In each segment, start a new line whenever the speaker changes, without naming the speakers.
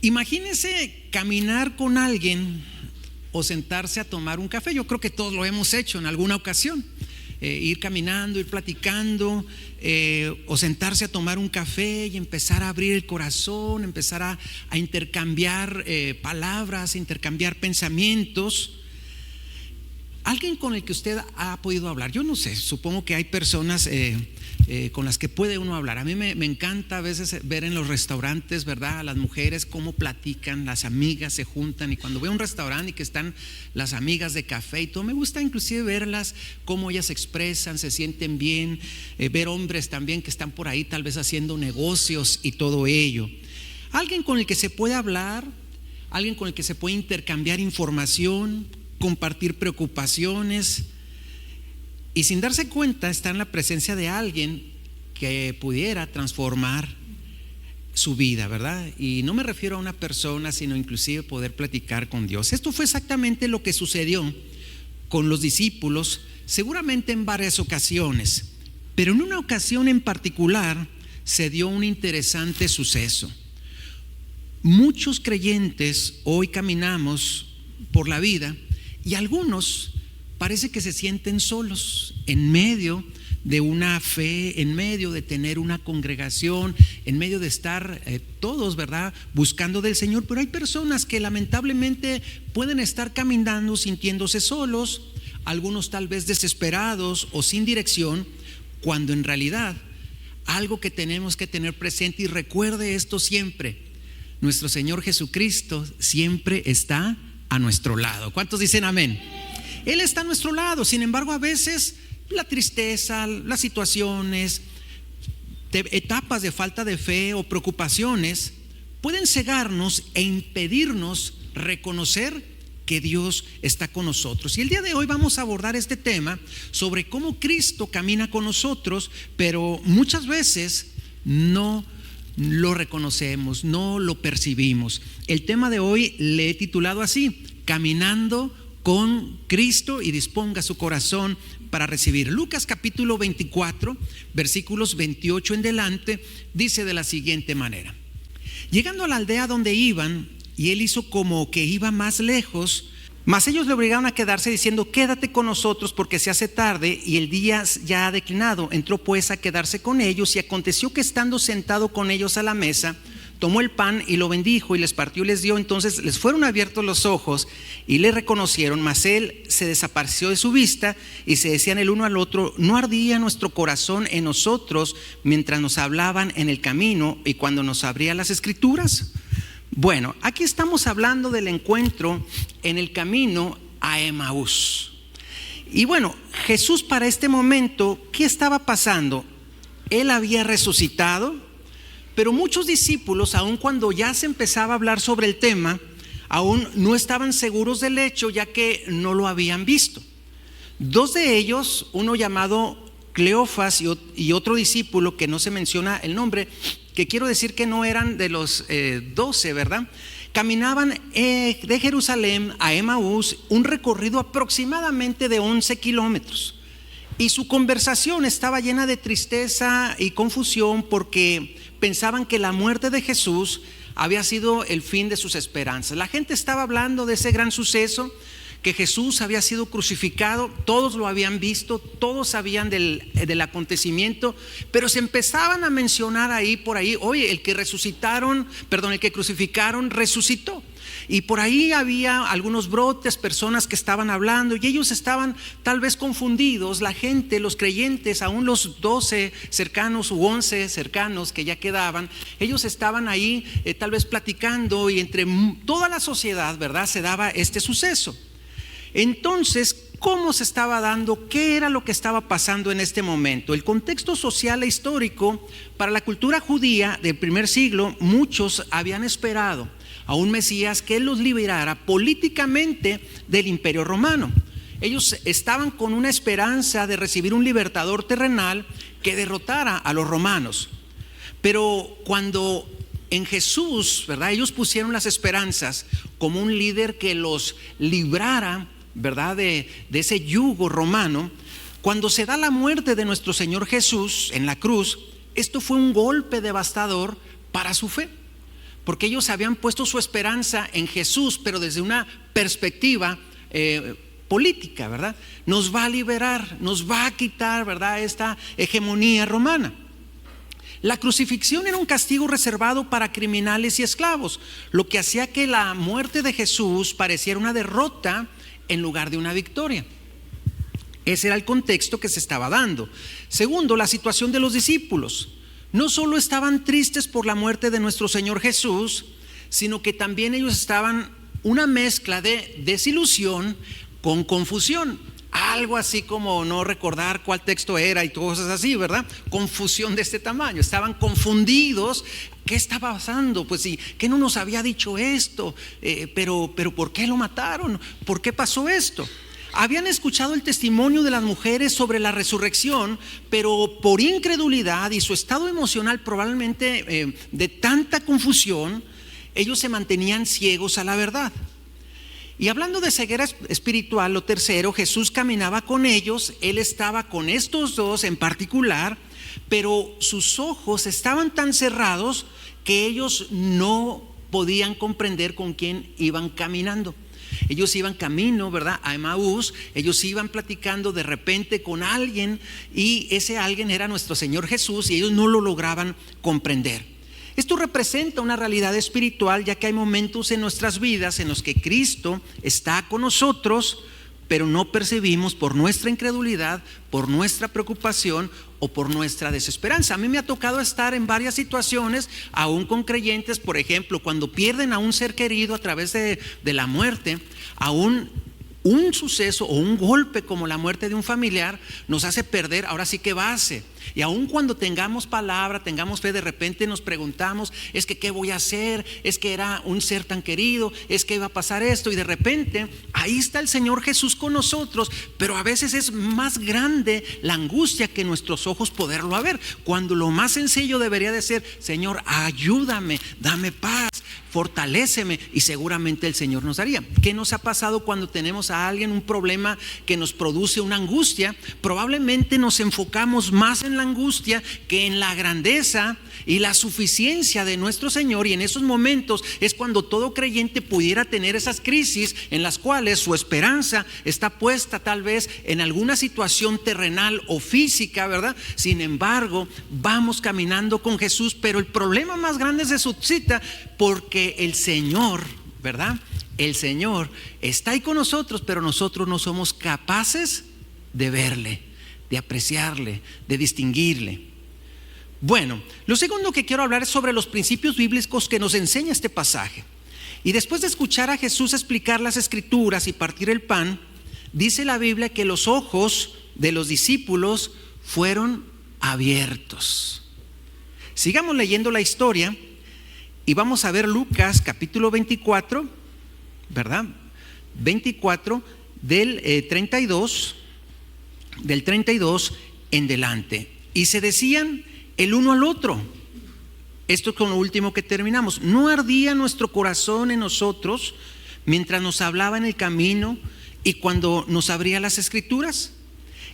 Imagínese caminar con alguien o sentarse a tomar un café. Yo creo que todos lo hemos hecho en alguna ocasión. Ir caminando, ir platicando, o sentarse a tomar un café y empezar a abrir el corazón, empezar a intercambiar palabras, intercambiar pensamientos. Alguien con el que usted ha podido hablar. Yo no sé, supongo que hay personas con las que puede uno hablar. A mí me encanta a veces ver en los restaurantes, ¿verdad?, a las mujeres cómo platican, las amigas se juntan, y cuando voy a un restaurante y que están las amigas de café y todo, me gusta inclusive verlas, cómo ellas se expresan, se sienten bien, ver hombres también que están por ahí tal vez haciendo negocios y todo ello. Alguien con el que se puede hablar, alguien con el que se puede intercambiar información, compartir preocupaciones, y sin darse cuenta está en la presencia de alguien que pudiera transformar su vida, ¿verdad? Y no me refiero a una persona, sino inclusive poder platicar con Dios. Esto fue exactamente lo que sucedió con los discípulos, seguramente en varias ocasiones, pero en una ocasión en particular se dio un interesante suceso. Muchos creyentes hoy caminamos por la vida y algunos parece que se sienten solos en medio de una fe, en medio de tener una congregación, en medio de estar todos, ¿verdad?, buscando del Señor. Pero hay personas que lamentablemente pueden estar caminando sintiéndose solos, algunos tal vez desesperados o sin dirección, cuando en realidad algo que tenemos que tener presente, y recuerde esto siempre: nuestro Señor Jesucristo siempre está a nuestro lado. ¿Cuántos dicen amén? Él está a nuestro lado. Sin embargo, a veces la tristeza, las situaciones, etapas de falta de fe o preocupaciones pueden cegarnos e impedirnos reconocer que Dios está con nosotros. Y el día de hoy vamos a abordar este tema sobre cómo Cristo camina con nosotros, pero muchas veces no lo reconocemos, no lo percibimos. El tema de hoy le he titulado así: Caminando con Cristo, y disponga su corazón para recibir. Lucas capítulo 24, versículos 28 en delante, dice de la siguiente manera: llegando a la aldea donde iban, y él hizo como que iba más lejos, mas ellos le obligaron a quedarse, diciendo: quédate con nosotros, porque se hace tarde y el día ya ha declinado. Entró pues a quedarse con ellos, y aconteció que estando sentado con ellos a la mesa, tomó el pan y lo bendijo y les partió y les dio. Entonces les fueron abiertos los ojos y le reconocieron, mas él se desapareció de su vista, y se decían el uno al otro: ¿no ardía nuestro corazón en nosotros mientras nos hablaban en el camino y cuando nos abría las escrituras? Bueno, aquí estamos hablando del encuentro en el camino a Emaús. Y bueno, Jesús para este momento, ¿qué estaba pasando? Él había resucitado, pero muchos discípulos, aun cuando ya se empezaba a hablar sobre el tema, aún no estaban seguros del hecho, ya que no lo habían visto. Dos de ellos, uno llamado Cleofas y otro discípulo que no se menciona el nombre, que quiero decir que no eran de los 12, ¿verdad?, caminaban de Jerusalén a Emaús, un recorrido aproximadamente de 11 kilómetros. Y su conversación estaba llena de tristeza y confusión, porque pensaban que la muerte de Jesús había sido el fin de sus esperanzas. La gente estaba hablando de ese gran suceso, que Jesús había sido crucificado. Todos lo habían visto, todos sabían del acontecimiento, pero se empezaban a mencionar ahí por ahí: oye, el que crucificaron resucitó. Y por ahí había algunos brotes, personas que estaban hablando, y ellos estaban tal vez confundidos. La gente, los creyentes, aún los 12 cercanos u 11 cercanos que ya quedaban, ellos estaban ahí tal vez platicando, y entre toda la sociedad, ¿verdad?, se daba este suceso. Entonces, ¿cómo se estaba dando? ¿Qué era lo que estaba pasando en este momento? El contexto social e histórico para la cultura judía del primer siglo: muchos habían esperado a un Mesías que los liberara políticamente del Imperio Romano. Ellos estaban con una esperanza de recibir un libertador terrenal que derrotara a los romanos. Pero cuando en Jesús, ¿verdad?, ellos pusieron las esperanzas como un líder que los librara, ¿verdad?, de ese yugo romano. Cuando se da la muerte de nuestro Señor Jesús en la cruz, esto fue un golpe devastador para su fe, porque ellos habían puesto su esperanza en Jesús, pero desde una perspectiva política, ¿verdad? Nos va a liberar, nos va a quitar, ¿verdad?, esta hegemonía romana. La crucifixión era un castigo reservado para criminales y esclavos, lo que hacía que la muerte de Jesús pareciera una derrota en lugar de una victoria. Ese era el contexto que se estaba dando. Segundo, la situación de los discípulos. No solo estaban tristes por la muerte de nuestro Señor Jesús, sino que también ellos estaban una mezcla de desilusión con confusión. Algo así como no recordar cuál texto era y cosas así, ¿verdad? Confusión de este tamaño. Estaban confundidos. ¿Qué estaba pasando? Pues sí, ¿qué no nos había dicho esto? Pero ¿por qué lo mataron? ¿Por qué pasó esto? Habían escuchado el testimonio de las mujeres sobre la resurrección, pero por incredulidad y su estado emocional probablemente de tanta confusión, ellos se mantenían ciegos a la verdad. Y hablando de ceguera espiritual, lo tercero, Jesús caminaba con ellos, Él estaba con estos dos en particular, pero sus ojos estaban tan cerrados que ellos no podían comprender con quién iban caminando. Ellos iban camino, ¿verdad?, a Emaús. Ellos iban platicando de repente con alguien y ese alguien era nuestro Señor Jesús y ellos no lo lograban comprender. Esto representa una realidad espiritual, ya que hay momentos en nuestras vidas en los que Cristo está con nosotros, pero no percibimos por nuestra incredulidad, por nuestra preocupación o por nuestra desesperanza. A mí me ha tocado estar en varias situaciones, aún con creyentes, por ejemplo, cuando pierden a un ser querido a través de la muerte, aún un suceso o un golpe como la muerte de un familiar nos hace perder ahora sí que base. Y aun cuando tengamos palabra, tengamos fe, de repente nos preguntamos, es que ¿qué voy a hacer? Es que era un ser tan querido, es que iba a pasar esto, y de repente ahí está el Señor Jesús con nosotros, pero a veces es más grande la angustia que nuestros ojos poderlo ver, cuando lo más sencillo debería de ser: Señor, ayúdame, dame paz, fortaléceme, y seguramente el Señor nos daría. ¿Qué nos ha pasado cuando tenemos a alguien un problema que nos produce una angustia? Probablemente nos enfocamos más en la angustia que en la grandeza y la suficiencia de nuestro Señor, y en esos momentos es cuando todo creyente pudiera tener esas crisis en las cuales su esperanza está puesta tal vez en alguna situación terrenal o física, ¿verdad? Sin embargo, vamos caminando con Jesús, pero el problema más grande se suscita porque el Señor, ¿verdad?, el Señor está ahí con nosotros, pero nosotros no somos capaces de verle, de apreciarle, de distinguirle. Bueno, lo segundo que quiero hablar es sobre los principios bíblicos que nos enseña este pasaje. Y después de escuchar a Jesús explicar las Escrituras y partir el pan, dice la Biblia que los ojos de los discípulos fueron abiertos. Sigamos leyendo la historia y vamos a ver Lucas capítulo 24, ¿verdad? 24 del 32 en delante. Y se decían el uno al otro, esto es con lo último que terminamos: ¿no ardía nuestro corazón en nosotros mientras nos hablaba en el camino y cuando nos abría las Escrituras?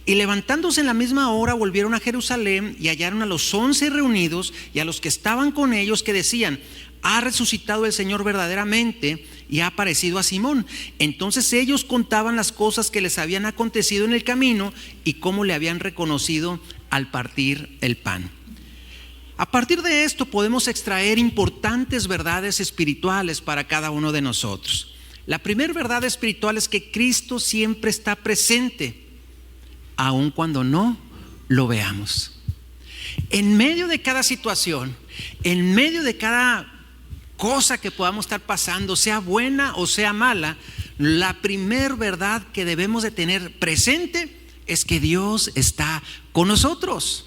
Y levantándose en la misma hora volvieron a Jerusalén y hallaron a los 11 reunidos y a los que estaban con ellos, que decían: ha resucitado el Señor verdaderamente y ha aparecido a Simón. Entonces ellos contaban las cosas que les habían acontecido en el camino y cómo le habían reconocido al partir el pan. A partir de esto podemos extraer importantes verdades espirituales para cada uno de nosotros. La primera verdad espiritual es que Cristo siempre está presente, aun cuando no lo veamos. En medio de cada situación, en medio de cada cosa que podamos estar pasando, sea buena o sea mala, la primer verdad que debemos de tener presente es que Dios está con nosotros.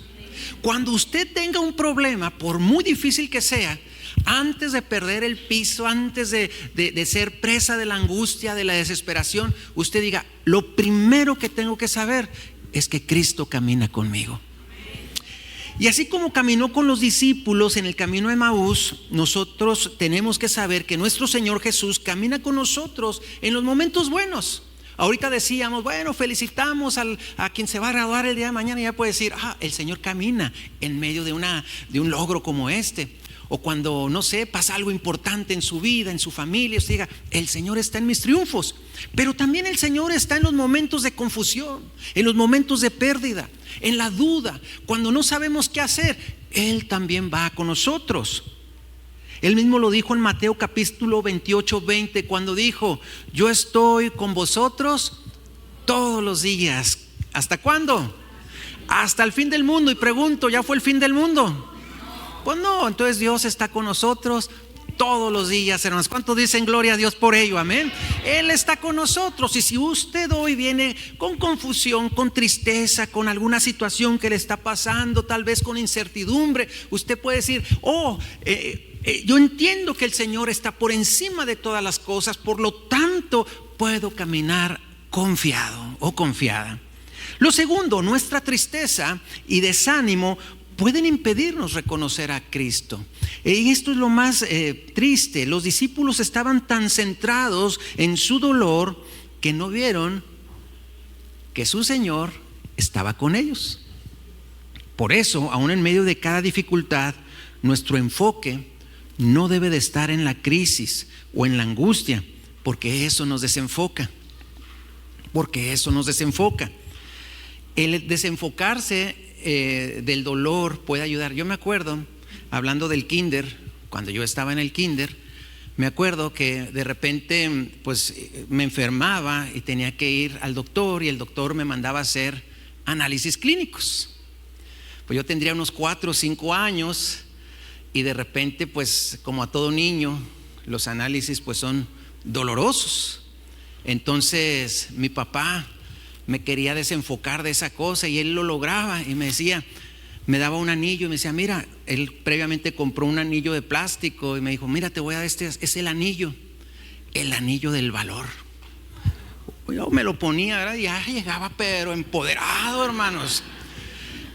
Cuando usted tenga un problema, por muy difícil que sea, antes de perder el piso, antes de ser presa de la angustia, de la desesperación, usted diga: lo primero que tengo que saber es que Cristo camina conmigo. Y así como caminó con los discípulos en el camino de Emaús, nosotros tenemos que saber que nuestro Señor Jesús camina con nosotros en los momentos buenos. Ahorita decíamos, bueno, felicitamos a quien se va a graduar el día de mañana, y ya puede decir: el Señor camina en medio de un logro como este. o cuando, no sé, pasa algo importante en su vida, en su familia, usted diga, el Señor está en mis triunfos. Pero también el Señor está en los momentos de confusión, en los momentos de pérdida, en la duda, cuando no sabemos qué hacer. Él también va con nosotros. Él mismo lo dijo en Mateo capítulo 28:20, cuando dijo, yo estoy con vosotros todos los días. ¿Hasta cuándo? Hasta el fin del mundo. Y pregunto, ¿ya fue el fin del mundo? Pues no, entonces Dios está con nosotros todos los días, hermanos. ¿Cuántos dicen gloria a Dios por ello? Amén. Él está con nosotros. Y si usted hoy viene con confusión, con tristeza, con alguna situación que le está pasando, tal vez con incertidumbre, usted puede decir, yo entiendo que el Señor está por encima de todas las cosas, por lo tanto puedo caminar confiado o confiada. Lo segundo, nuestra tristeza y desánimo pueden impedirnos reconocer a Cristo. Y esto es lo más triste. Los discípulos estaban tan centrados en su dolor que no vieron que su Señor estaba con ellos. Por eso, aún en medio de cada dificultad, nuestro enfoque no debe de estar en la crisis o en la angustia, porque eso nos desenfoca. El desenfocarse del dolor puede ayudar. Yo me acuerdo, hablando del kinder, cuando yo estaba en el kinder, me acuerdo que de repente pues me enfermaba y tenía que ir al doctor, y el doctor me mandaba a hacer análisis clínicos. Pues yo tendría unos 4 o 5 años, y de repente pues como a todo niño los análisis pues son dolorosos. Entonces mi papá me quería desenfocar de esa cosa, y él lo lograba, y me decía, me daba un anillo y me decía, mira, él previamente compró un anillo de plástico y me dijo, mira, te voy a dar es el anillo del valor. Yo me lo ponía, ¿verdad? Y ya llegaba pero empoderado, hermanos.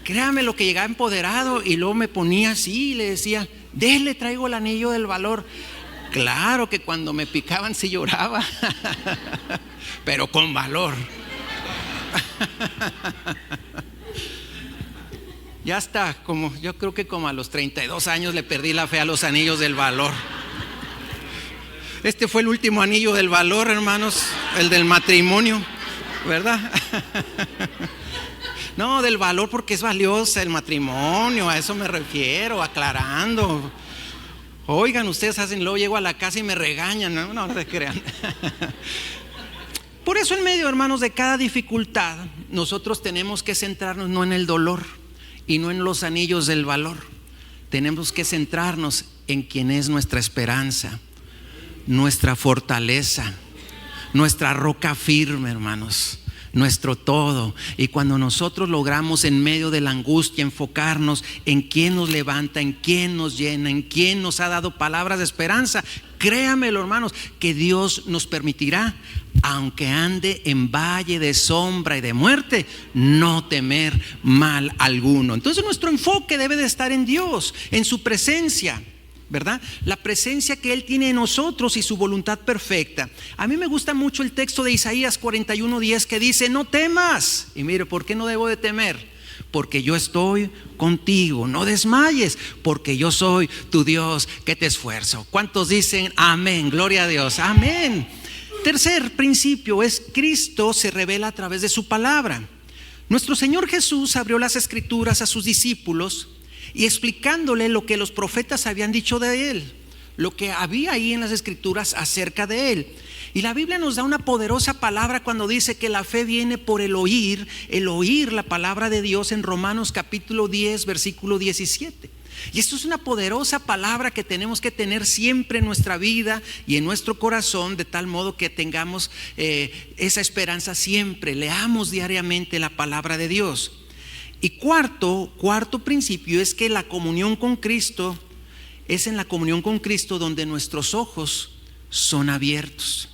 Créame lo que llegaba empoderado, y luego me ponía así y le decía, déle, traigo el anillo del valor. Claro que cuando me picaban sí lloraba, pero con valor. Ya está, yo creo que como a los 32 años le perdí la fe a los anillos del valor. Este fue el último anillo del valor, hermanos, el del matrimonio, ¿verdad? No, del valor, porque es valiosa el matrimonio, a eso me refiero, aclarando. Oigan, ustedes hacen, luego llego a la casa y me regañan, no se crean. Por eso, en medio, hermanos, de cada dificultad, nosotros tenemos que centrarnos no en el dolor y no en los anillos del valor. Tenemos que centrarnos en quien es nuestra esperanza, nuestra fortaleza, nuestra roca firme, hermanos, nuestro todo. Y cuando nosotros logramos en medio de la angustia enfocarnos en quién nos levanta, en quién nos llena, en quién nos ha dado palabras de esperanza, créamelo, hermanos, que Dios nos permitirá, aunque ande en valle de sombra y de muerte, no temer mal alguno. Entonces nuestro enfoque debe de estar en Dios, en su presencia, ¿verdad? La presencia que Él tiene en nosotros y su voluntad perfecta. A mí me gusta mucho el texto de Isaías 41:10 que dice, no temas. Y mire, ¿por qué no debo de temer? Porque yo estoy contigo. No desmayes, porque yo soy tu Dios que te esfuerzo. ¿Cuántos dicen amén? Gloria a Dios, amén. Tercer principio es Cristo se revela a través de su palabra. Nuestro Señor Jesús abrió las Escrituras a sus discípulos y explicándole lo que los profetas habían dicho de Él, lo que había ahí en las Escrituras acerca de Él. Y la Biblia nos da una poderosa palabra cuando dice que la fe viene por el oír la palabra de Dios en Romanos capítulo 10, versículo 17. Y esto es una poderosa palabra que tenemos que tener siempre en nuestra vida y en nuestro corazón, de tal modo que tengamos esa esperanza siempre. Leamos diariamente la palabra de Dios. Y cuarto principio es que la comunión con Cristo es en la comunión con Cristo donde nuestros ojos son abiertos.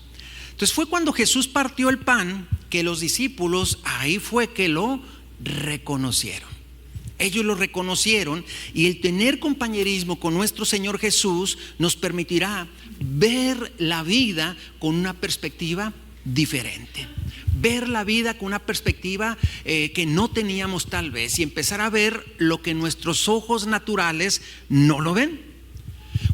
Entonces fue cuando Jesús partió el pan que los discípulos ahí fue que lo reconocieron. Ellos lo reconocieron, y el tener compañerismo con nuestro Señor Jesús nos permitirá ver la vida con una perspectiva diferente. Ver la vida con una perspectiva que no teníamos tal vez, y empezar a ver lo que nuestros ojos naturales no lo ven.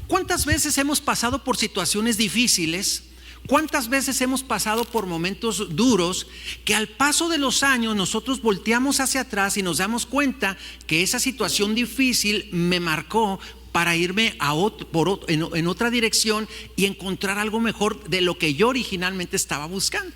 ¿Cuántas veces hemos pasado por situaciones difíciles? ¿Cuántas veces hemos pasado por momentos duros que al paso de los años nosotros volteamos hacia atrás y nos damos cuenta que esa situación difícil me marcó para irme en otra dirección y encontrar algo mejor de lo que yo originalmente estaba buscando?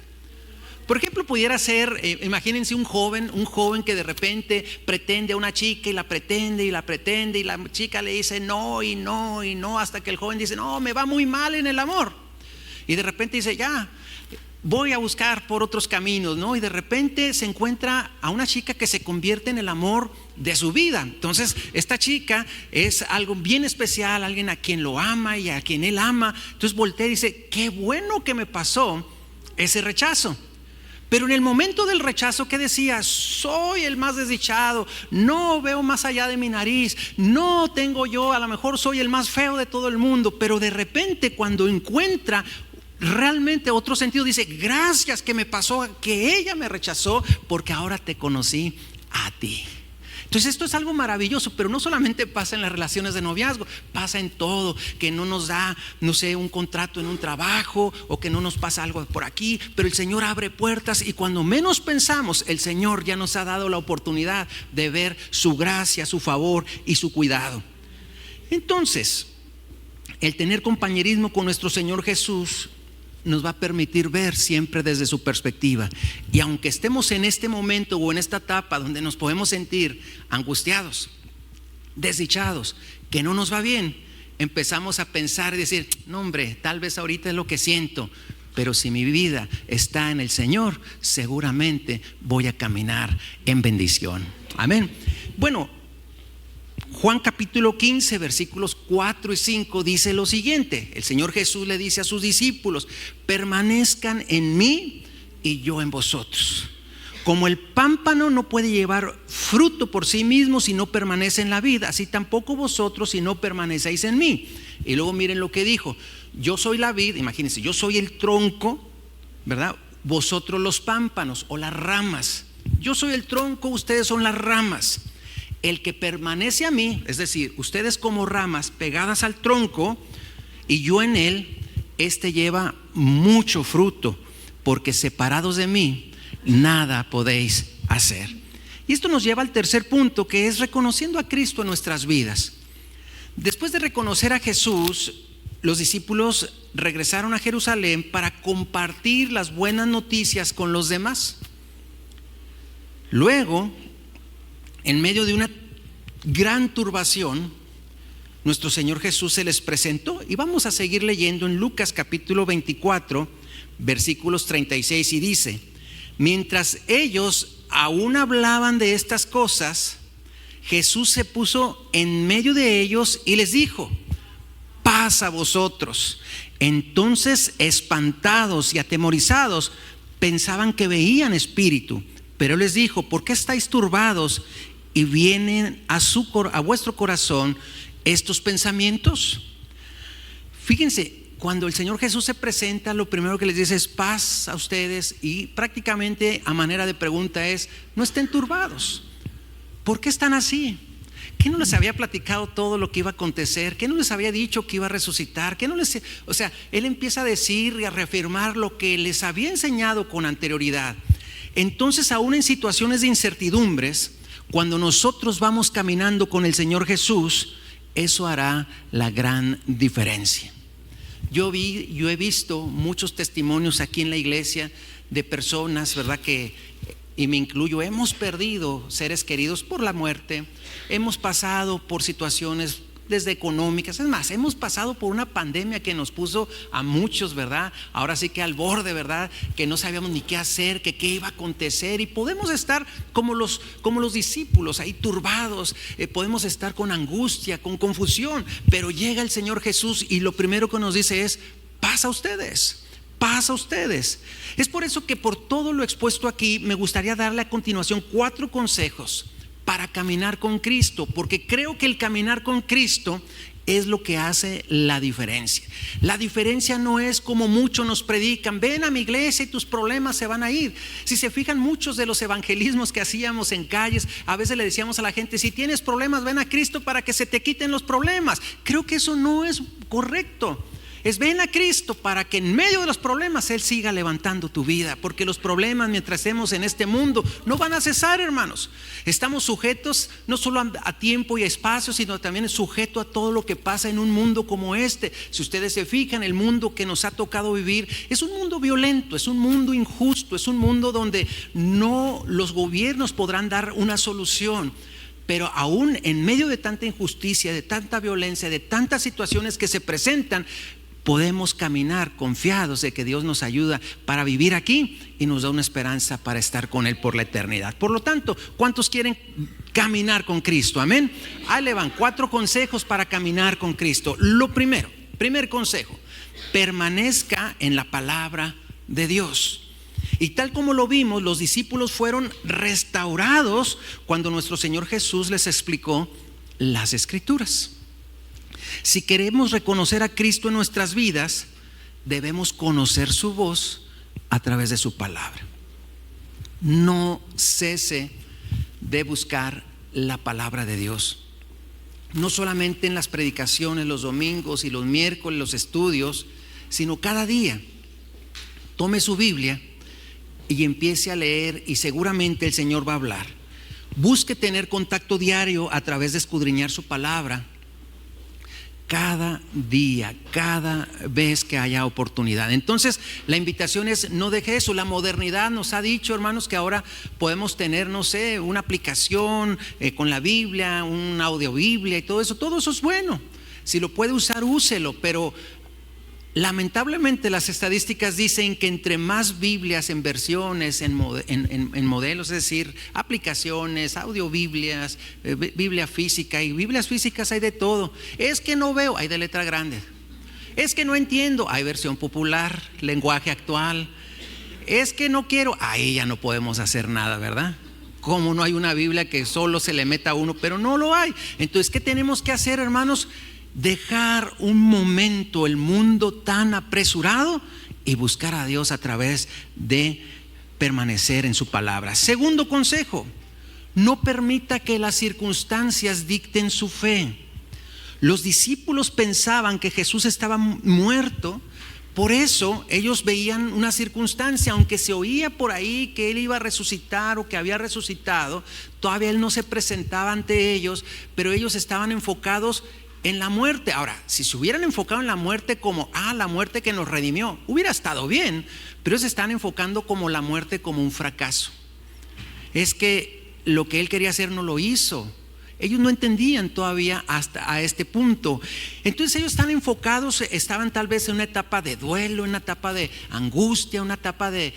Por ejemplo, pudiera ser, imagínense un joven que de repente pretende a una chica y la pretende y la chica le dice no y no y no, hasta que el joven dice no, me va muy mal en el amor. Y de repente dice ya, voy a buscar por otros caminos, ¿no? Y de repente se encuentra a una chica que se convierte en el amor de su vida. Entonces esta chica es algo bien especial, alguien a quien lo ama y a quien él ama. Entonces voltea y dice, qué bueno que me pasó ese rechazo. Pero en el momento del rechazo, ¿qué decía? Soy el más desdichado, no veo más allá de mi nariz, no tengo yo, a lo mejor soy el más feo de todo el mundo. Pero de repente cuando encuentra realmente otro sentido, dice, gracias que me pasó, que ella me rechazó, porque ahora te conocí a ti. Entonces esto es algo maravilloso, pero no solamente pasa en las relaciones de noviazgo, pasa en todo, que no nos da, no sé, un contrato en un trabajo o que no nos pasa algo por aquí, pero el Señor abre puertas y cuando menos pensamos, el Señor ya nos ha dado la oportunidad de ver su gracia, su favor y su cuidado. Entonces, el tener compañerismo con nuestro Señor Jesús nos va a permitir ver siempre desde su perspectiva. Y aunque estemos en este momento o en esta etapa donde nos podemos sentir angustiados, desdichados, que no nos va bien, empezamos a pensar y decir, no hombre, tal vez ahorita es lo que siento, pero si mi vida está en el Señor, seguramente voy a caminar en bendición. Amén. Bueno, Juan capítulo 15 versículos 4 y 5 dice lo siguiente. El Señor Jesús le dice a sus discípulos, permanezcan en mí y yo en vosotros. Como el pámpano no puede llevar fruto por sí mismo si no permanece en la vid, así tampoco vosotros si no permanecéis en mí. Y luego miren lo que dijo, yo soy la vid, imagínense, yo soy el tronco, ¿verdad? Vosotros los pámpanos o las ramas. Yo soy el tronco, ustedes son las ramas. El que permanece a mí, es decir, ustedes como ramas pegadas al tronco y yo en él, este lleva mucho fruto, porque separados de mí nada podéis hacer. Y esto nos lleva al tercer punto, que es reconociendo a Cristo en nuestras vidas. Después de reconocer a Jesús, los discípulos regresaron a Jerusalén para compartir las buenas noticias con los demás. Luego, en medio de una gran turbación, nuestro Señor Jesús se les presentó. Y vamos a seguir leyendo en Lucas capítulo 24 versículos 36 y dice, mientras ellos aún hablaban de estas cosas, Jesús se puso en medio de ellos y les dijo, paz a vosotros. Entonces, espantados y atemorizados, pensaban que veían espíritu. Pero les dijo, ¿por qué estáis turbados y vienen a vuestro corazón estos pensamientos? Fíjense, cuando el Señor Jesús se presenta, lo primero que les dice es paz a ustedes, y prácticamente a manera de pregunta es, no estén turbados. ¿Por qué están así? ¿Qué no les había platicado todo lo que iba a acontecer? ¿Qué no les había dicho que iba a resucitar? O sea, Él empieza a decir y a reafirmar lo que les había enseñado con anterioridad. Entonces, aún en situaciones de incertidumbres, cuando nosotros vamos caminando con el Señor Jesús, eso hará la gran diferencia. Yo he visto muchos testimonios aquí en la iglesia de personas, ¿verdad? Y me incluyo, hemos perdido seres queridos por la muerte, hemos pasado por situaciones desde económicas, es más, hemos pasado por una pandemia que nos puso a muchos, ¿verdad? Ahora sí que al borde, ¿verdad? Que no sabíamos ni qué hacer, que qué iba a acontecer, y podemos estar como los discípulos ahí turbados, podemos estar con angustia, con confusión, pero llega el Señor Jesús y lo primero que nos dice es, paz a ustedes. Paz a ustedes. Es por eso que por todo lo expuesto aquí me gustaría darle a continuación 4 consejos para caminar con Cristo, porque creo que el caminar con Cristo es lo que hace la diferencia. La diferencia no es como muchos nos predican: ven a mi iglesia y tus problemas se van a ir. Si se fijan, muchos de los evangelismos que hacíamos en calles, a veces le decíamos a la gente: si tienes problemas, ven a Cristo para que se te quiten los problemas. Creo que eso no es correcto. Es: ven a Cristo para que en medio de los problemas Él siga levantando tu vida, porque los problemas mientras estemos en este mundo no van a cesar, hermanos. Estamos sujetos no solo a tiempo y a espacio, sino también sujeto a todo lo que pasa en un mundo como este. Si ustedes se fijan, el mundo que nos ha tocado vivir es un mundo violento, es un mundo injusto, es un mundo donde no los gobiernos podrán dar una solución. Pero aún en medio de tanta injusticia, de tanta violencia, de tantas situaciones que se presentan, podemos caminar confiados de que Dios nos ayuda para vivir aquí y nos da una esperanza para estar con Él por la eternidad. Por lo tanto, ¿cuántos quieren caminar con Cristo? Amén. Ahí le van 4 consejos para caminar con Cristo. Lo primer consejo: permanezca en la palabra de Dios. Y tal como lo vimos, los discípulos fueron restaurados cuando nuestro Señor Jesús les explicó las Escrituras. Si queremos reconocer a Cristo en nuestras vidas, debemos conocer su voz a través de su palabra. No cese de buscar la palabra de Dios. No solamente en las predicaciones, los domingos y los miércoles, los estudios, sino cada día. Tome su Biblia y empiece a leer, y seguramente el Señor va a hablar. Busque tener contacto diario a través de escudriñar su palabra. Cada día, cada vez que haya oportunidad. Entonces la invitación es: no deje eso. La modernidad nos ha dicho, hermanos, que ahora podemos tener, no sé, una aplicación con la Biblia, un audiobiblia y todo eso es bueno. Si lo puede usar, úselo. Pero lamentablemente las estadísticas dicen que entre más Biblias en versiones, en modelos, es decir, aplicaciones, audiobiblias, Biblia física, y Biblias físicas hay de todo. Es que no veo, hay de letra grande. Es que no entiendo, hay versión popular, lenguaje actual. Es que no quiero, ahí ya no podemos hacer nada, ¿verdad? Como no hay una Biblia que solo se le meta a uno, pero no lo hay. Entonces, ¿qué tenemos que hacer, hermanos? Dejar un momento el mundo tan apresurado y buscar a Dios a través de permanecer en su palabra. Segundo consejo: no permita que las circunstancias dicten su fe. Los discípulos pensaban que Jesús estaba muerto, por eso ellos veían una circunstancia, aunque se oía por ahí que Él iba a resucitar o que había resucitado, todavía Él no se presentaba ante ellos, pero ellos estaban enfocados en la muerte. Ahora, si se hubieran enfocado en la muerte como la muerte que nos redimió, hubiera estado bien, pero se están enfocando como la muerte como un fracaso. Es que lo que Él quería hacer no lo hizo. Ellos no entendían todavía hasta a este punto. Entonces ellos están enfocados, estaban tal vez en una etapa de duelo, en una etapa de angustia, una etapa de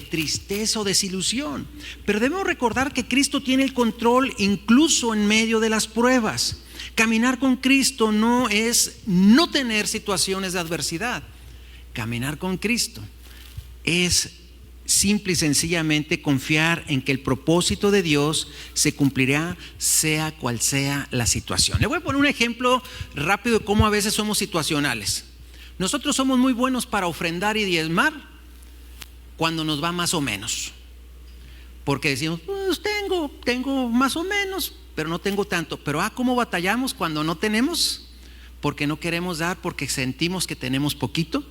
tristeza o desilusión. Pero debemos recordar que Cristo tiene el control incluso en medio de las pruebas. Caminar con Cristo no es no tener situaciones de adversidad. Caminar con Cristo es simple y sencillamente confiar en que el propósito de Dios se cumplirá, sea cual sea la situación. Le voy a poner un ejemplo rápido de cómo a veces somos situacionales. Nosotros somos muy buenos para ofrendar y diezmar cuando nos va más o menos, porque decimos: pues tengo más o menos, pero no tengo tanto. Pero ¿cómo batallamos cuando no tenemos? Porque no queremos dar, porque sentimos que tenemos poquito.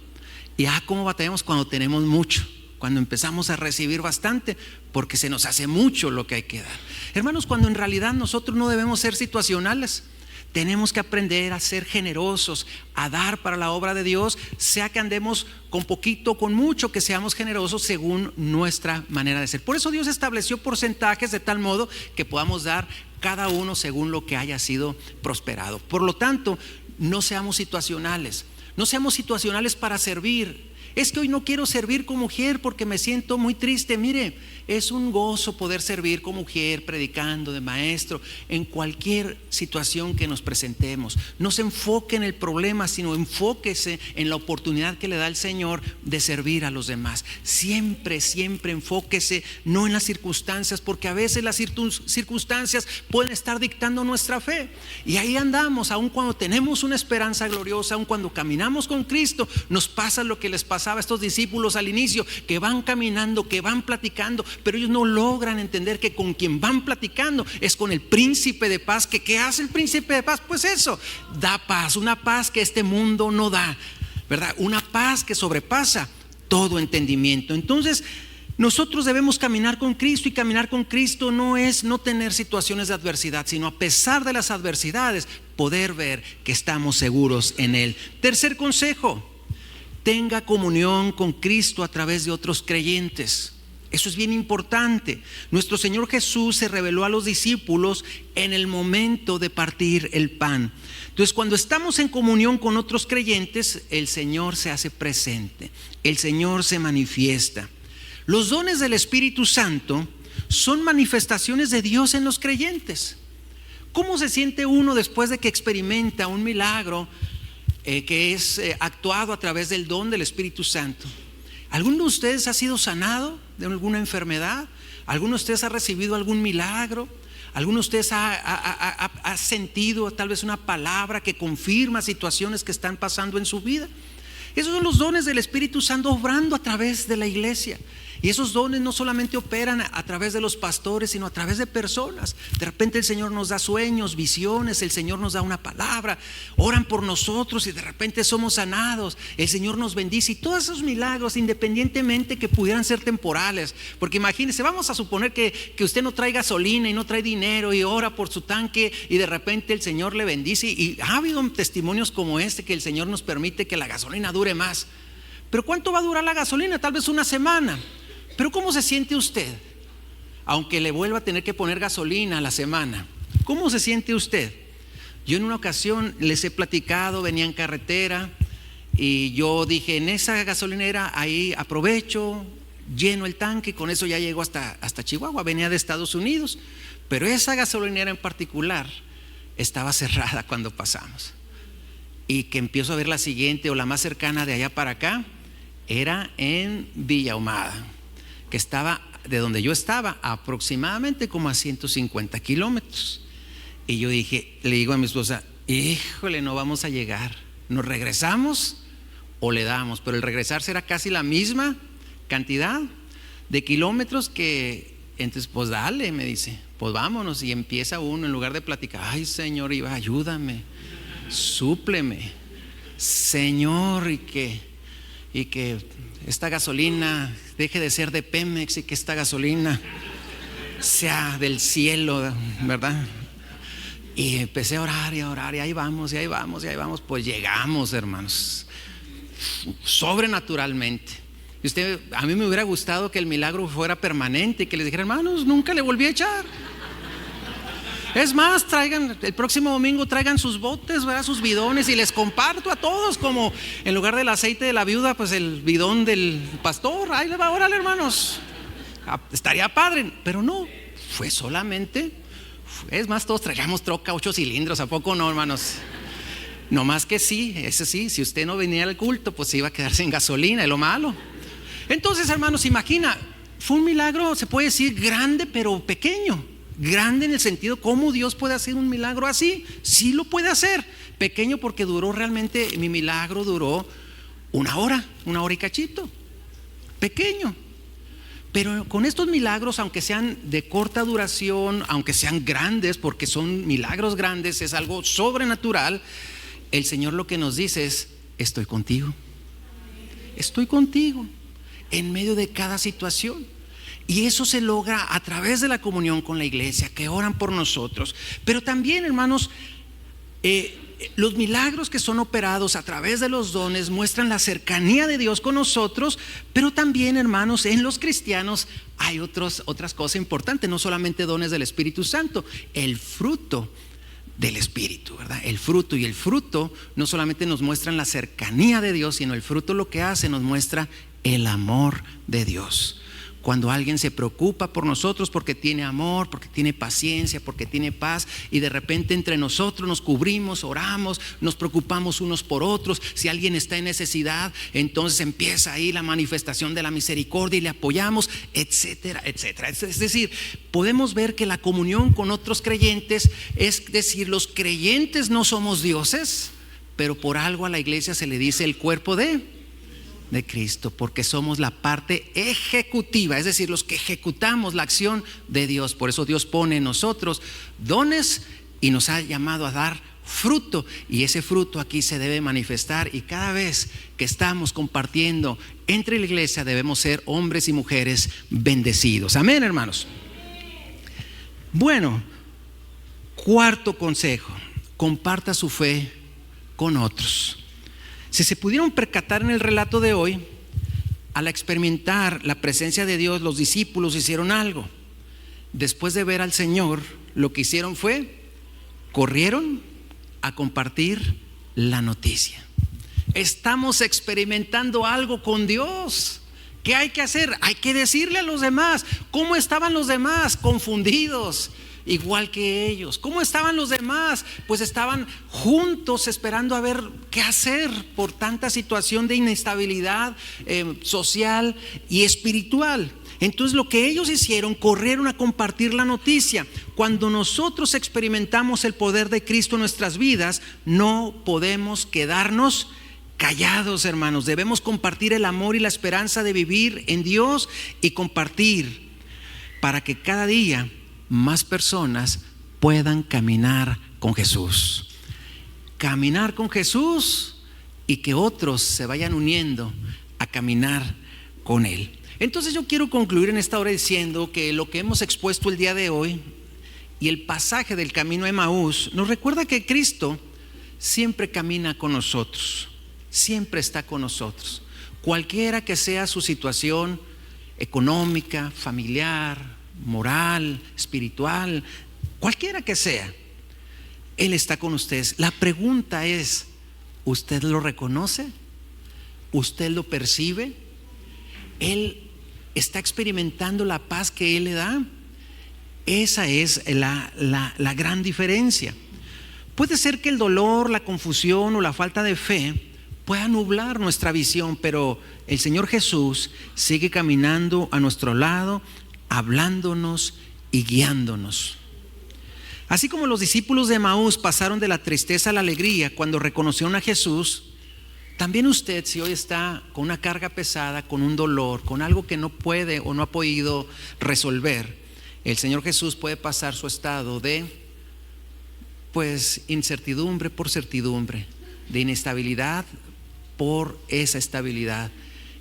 Y ¿cómo batallamos cuando tenemos mucho? Cuando empezamos a recibir bastante, porque se nos hace mucho lo que hay que dar. Hermanos, cuando en realidad nosotros no debemos ser situacionales. Tenemos que aprender a ser generosos, a dar para la obra de Dios, sea que andemos con poquito, con mucho, que seamos generosos según nuestra manera de ser. Por eso Dios estableció porcentajes de tal modo que podamos dar cada uno según lo que haya sido prosperado. Por lo tanto, no seamos situacionales. No seamos situacionales para servir. Es que hoy no quiero servir como mujer porque me siento muy triste. Mire, es un gozo poder servir como mujer, predicando, de maestro, en cualquier situación que nos presentemos. No se enfoque en el problema, sino enfóquese en la oportunidad que le da el Señor de servir a los demás. Siempre, siempre enfóquese no en las circunstancias, porque a veces las circunstancias pueden estar dictando nuestra fe. Y ahí andamos, aun cuando tenemos una esperanza gloriosa, aun cuando caminamos con Cristo, nos pasa lo que les pasaba a estos discípulos al inicio, que van caminando, que van platicando, pero ellos no logran entender que con quien van platicando es con el príncipe de paz. ¿Qué hace el príncipe de paz? Pues eso, da paz, una paz que este mundo no da, ¿verdad? Una paz que sobrepasa todo entendimiento. Entonces nosotros debemos caminar con Cristo, y caminar con Cristo no es no tener situaciones de adversidad, sino a pesar de las adversidades poder ver que estamos seguros en Él. Tercer consejo: tenga comunión con Cristo a través de otros creyentes. Eso es bien importante. Nuestro Señor Jesús se reveló a los discípulos en el momento de partir el pan. Entonces, cuando estamos en comunión con otros creyentes, el Señor se hace presente, el Señor se manifiesta. Los dones del Espíritu Santo son manifestaciones de Dios en los creyentes. ¿Cómo se siente uno después de que experimenta un milagro que es actuado a través del don del Espíritu Santo? ¿Alguno de ustedes ha sido sanado de alguna enfermedad? ¿Alguno de ustedes ha recibido algún milagro? ¿Alguno de ustedes ha sentido tal vez una palabra que confirma situaciones que están pasando en su vida? Esos son los dones del Espíritu Santo obrando a través de la iglesia. Y esos dones no solamente operan a través de los pastores, sino a través de personas. De repente el Señor nos da sueños, visiones, el Señor nos da una palabra, oran por nosotros y de repente somos sanados, el Señor nos bendice. Y todos esos milagros, independientemente que pudieran ser temporales, porque imagínense, vamos a suponer que usted no trae gasolina y no trae dinero y ora por su tanque y de repente el Señor le bendice. Y ha habido testimonios como este, que el Señor nos permite que la gasolina dure más. Pero ¿cuánto va a durar la gasolina? Tal vez una semana. Pero ¿cómo se siente usted? Aunque le vuelva a tener que poner gasolina a la semana, ¿cómo se siente usted? Yo en una ocasión les he platicado, venía en carretera y yo dije, en esa gasolinera ahí aprovecho, lleno el tanque, con eso ya llego hasta Chihuahua. Venía de Estados Unidos, pero esa gasolinera en particular estaba cerrada cuando pasamos. Y que empiezo a ver la siguiente o la más cercana de allá para acá, era en Villa Ahumada, que estaba de donde yo estaba aproximadamente como a 150 kilómetros. Y yo dije, le digo a mi esposa, híjole, no vamos a llegar, ¿nos regresamos o le damos? Pero el regresar será casi la misma cantidad de kilómetros que, entonces pues dale, me dice, pues vámonos. Y empieza uno, en lugar de platicar, ay Señor, ayúdame, súpleme, Señor, y que esta gasolina deje de ser de Pemex y que esta gasolina sea del cielo, ¿verdad? Y empecé a orar y ahí vamos, pues llegamos, hermanos, sobrenaturalmente. Y a mí me hubiera gustado que el milagro fuera permanente y que les dijera, hermanos, nunca le volví a echar. Es más, traigan el próximo domingo, traigan sus botes, ¿verdad? Sus bidones, y les comparto a todos, como en lugar del aceite de la viuda, pues el bidón del pastor. Ahí le va, órale, hermanos, estaría padre. Pero no, fue solamente, es más, todos traíamos troca 8 cilindros, ¿a poco no, hermanos? No más que sí, ese sí, si usted no venía al culto, pues se iba a quedar sin gasolina, es lo malo. Entonces, hermanos, imagina, fue un milagro, se puede decir grande, pero pequeño. Grande en el sentido, ¿cómo Dios puede hacer un milagro así? Sí lo puede hacer. Pequeño porque duró realmente, mi milagro duró una hora y cachito. Pequeño. Pero con estos milagros, aunque sean de corta duración, aunque sean grandes, porque son milagros grandes, es algo sobrenatural, el Señor lo que nos dice es, estoy contigo. Estoy contigo en medio de cada situación. Y eso se logra a través de la comunión con la iglesia, que oran por nosotros. Pero también, hermanos, los milagros que son operados a través de los dones muestran la cercanía de Dios con nosotros. Pero también, hermanos, en los cristianos hay otras cosas importantes, no solamente dones del Espíritu Santo. El fruto del Espíritu, ¿verdad? El fruto, y el fruto no solamente nos muestra la cercanía de Dios, sino el fruto lo que hace nos muestra el amor de Dios. Cuando alguien se preocupa por nosotros porque tiene amor, porque tiene paciencia, porque tiene paz, y de repente entre nosotros nos cubrimos, oramos, nos preocupamos unos por otros. Si alguien está en necesidad, entonces empieza ahí la manifestación de la misericordia y le apoyamos, etcétera, etcétera. Es decir, podemos ver que la comunión con otros creyentes, es decir, los creyentes no somos dioses, pero por algo a la iglesia se le dice el cuerpo de Cristo, porque somos la parte ejecutiva, es decir, los que ejecutamos la acción de Dios. Por eso Dios pone en nosotros dones y nos ha llamado a dar fruto, y ese fruto aquí se debe manifestar, y cada vez que estamos compartiendo entre la iglesia debemos ser hombres y mujeres bendecidos. Amén, hermanos. Bueno, cuarto consejo: comparta su fe con otros. Si se pudieron percatar en el relato de hoy, al experimentar la presencia de Dios, los discípulos hicieron algo. Después de ver al Señor, lo que hicieron fue, corrieron a compartir la noticia. Estamos experimentando algo con Dios. ¿Qué hay que hacer? Hay que decirle a los demás. ¿Cómo estaban los demás? Confundidos, igual que ellos. ¿Cómo estaban los demás? Pues estaban juntos esperando a ver qué hacer por tanta situación de inestabilidad social y espiritual. Entonces lo que ellos hicieron, corrieron a compartir la noticia. Cuando nosotros experimentamos el poder de Cristo en nuestras vidas, no podemos quedarnos callados, hermanos. Debemos compartir el amor y la esperanza de vivir en Dios, y compartir para que cada día más personas puedan caminar con Jesús. Caminar con Jesús, y que otros se vayan uniendo a caminar con Él. Entonces yo quiero concluir en esta hora diciendo que lo que hemos expuesto el día de hoy y el pasaje del camino a Emaús nos recuerda que Cristo siempre camina con nosotros, siempre está con nosotros. Cualquiera que sea su situación económica, familiar, moral, espiritual, cualquiera que sea, Él está con ustedes. La pregunta es: ¿usted lo reconoce? ¿Usted lo percibe? ¿Él está experimentando la paz que Él le da? Esa es la gran diferencia. Puede ser que el dolor, la confusión o la falta de fe pueda nublar nuestra visión, pero el Señor Jesús sigue caminando a nuestro lado, hablándonos y guiándonos. Así como los discípulos de Emaús pasaron de la tristeza a la alegría cuando reconocieron a Jesús, también usted, si hoy está con una carga pesada, con un dolor, con algo que no puede o no ha podido resolver, el Señor Jesús puede pasar su estado de incertidumbre por certidumbre, de inestabilidad por esa estabilidad,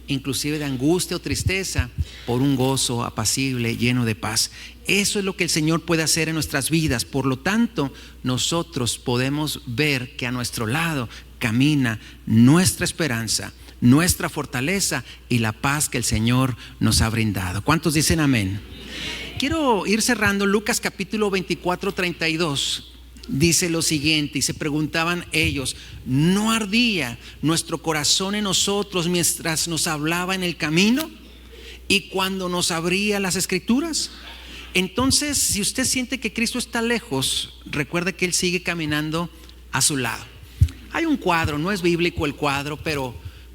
inclusive de angustia o tristeza por un gozo apacible, lleno de paz. Eso es lo que el Señor puede hacer en nuestras vidas. Por lo tanto, nosotros podemos ver que a nuestro lado camina nuestra esperanza, nuestra fortaleza y la paz que el Señor nos ha brindado. ¿Cuántos dicen amén? Quiero ir cerrando. Lucas capítulo 24:32 dice lo siguiente, y se preguntaban ellos: ¿no ardía nuestro corazón en nosotros mientras nos hablaba en el camino y cuando nos abría las Escrituras? Entonces, si usted siente que Cristo está lejos, recuerde que Él sigue caminando a su lado. Hay un cuadro, no es bíblico el cuadro, pero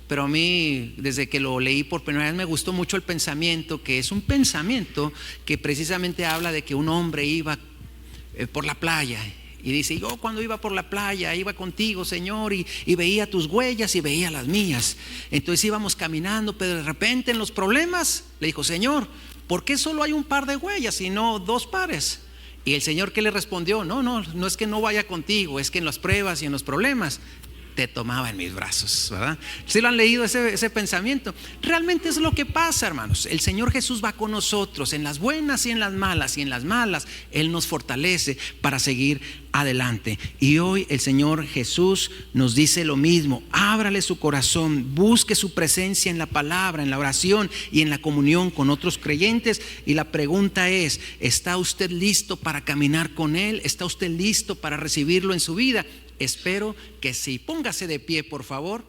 a mí, desde que lo leí por primera vez, me gustó mucho el pensamiento, que es un pensamiento que precisamente habla de que un hombre iba por la playa y dice: yo cuando iba por la playa iba contigo, Señor, y veía tus huellas y veía las mías. Entonces íbamos caminando, pero de repente en los problemas le dijo: Señor, ¿por qué solo hay un par de huellas y no dos pares? Y el Señor, ¿qué le respondió? No es que no vaya contigo, es que en las pruebas y en los problemas te tomaba en mis brazos, ¿verdad? ¿Sí lo han leído ese pensamiento? Realmente es lo que pasa, hermanos. El Señor Jesús va con nosotros en las buenas y en las malas, y en las malas Él nos fortalece para seguir adelante. Y hoy el Señor Jesús nos dice lo mismo: ábrale su corazón, busque su presencia en la palabra, en la oración y en la comunión con otros creyentes. Y la pregunta es: ¿está usted listo para caminar con Él? ¿Está usted listo para recibirlo en su vida? Espero que sí. Póngase de pie, por favor.